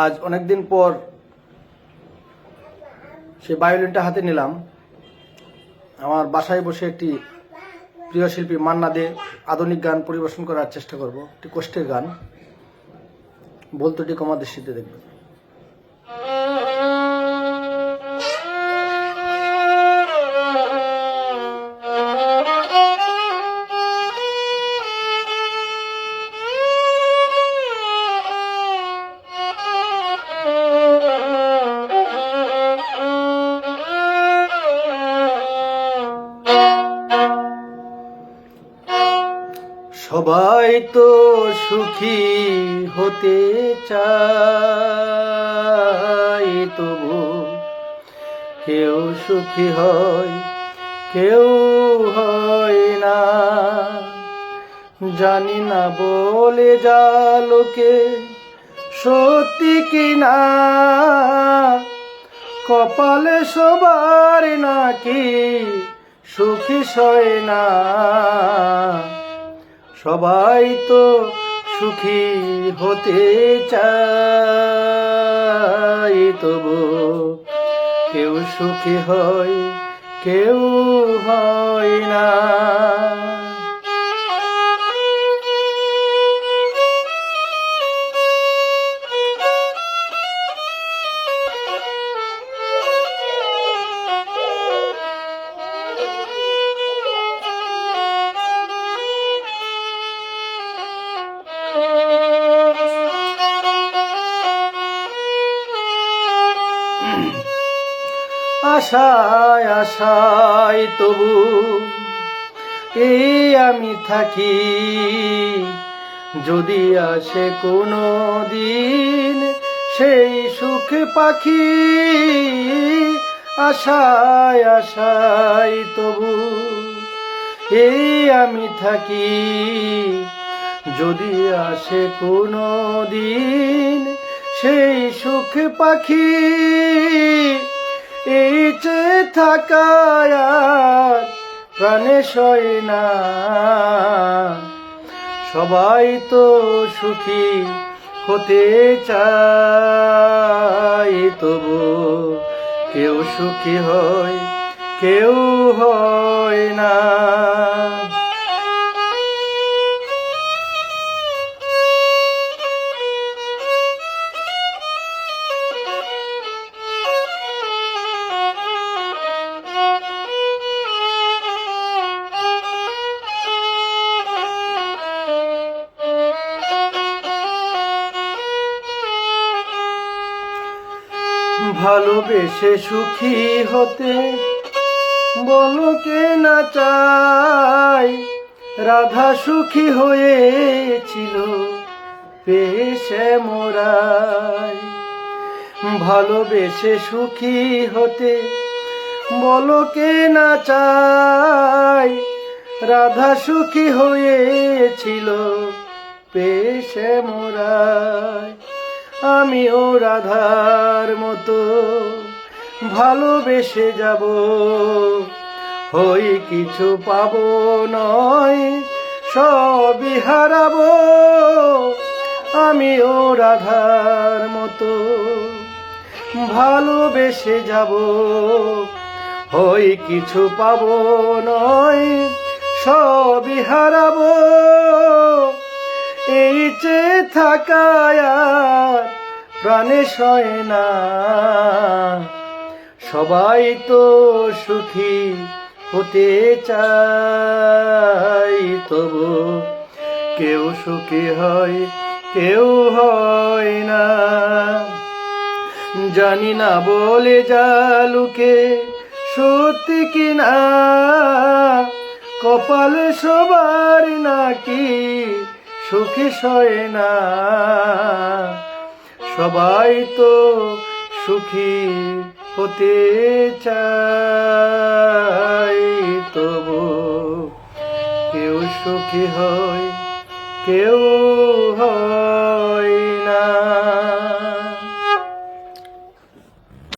আজ অনেকদিন পর সেই ভায়োলিনটা হাতে নিলাম। আমার বাসায় বসে একটি প্রিয় শিল্পী মান্না দে আধুনিক গান পরিবেশন করার চেষ্টা করব। একটি কষ্টের গান, বলতোটি কমা দৃষ্টিতে দেখবেন। সবাই তো সুখী হতে চায়, তবু কেউ সুখী হয়, কেউ হয় না। জানি না বলে যা লোকে সত্যি কিনা, কপালে সবার নাকি সুখী সয় না। সবাই তো সুখী হতে চায়, তবু কেউ সুখী হয়, কেউ হয় না। আশায় আশায় তবু এই আমি থাকি, যদি আসে কোনো দিন সেই সুখ পাখি। আশায় আশায় তবু এই আমি থাকি, যদি আসে কোনো দিন সেই সুখ পাখি। এই যে থাকায় প্রাণে সয় না, সবাই তো সুখী হতে চায়, তবু কেউ সুখী হয়, কেউ হয় না। ভালোবেসে সুখী হতে বলো কে না চাই, রাধা সুখী হয়েছিল পেশে মোরাই। ভালোবেসে সুখী হতে বলো কে না চাই, রাধা সুখী হয়েছিল পেশে মোরাই। আমিও রাধার মতো ভালোবেসে যাব, হই কিছু পাবো নয় সবই হারাবো। আমিও রাধার মতো ভালোবেসে যাব, হই কিছু পাবো নয় সবই হারাবো। এই যে থাকায় প্রাণে সয় না, সবাই তো সুখী হতে চায়, তবু কেউ সুখী হয়, কেউ হয় না। জানি না বলে যা লোকে সত্যি কিনা, কপালে সবার নাকি সুখী সয় না। সবাই তো সুখী হতে চায়, তবু কেউ সুখী হয়, কেউ হয়।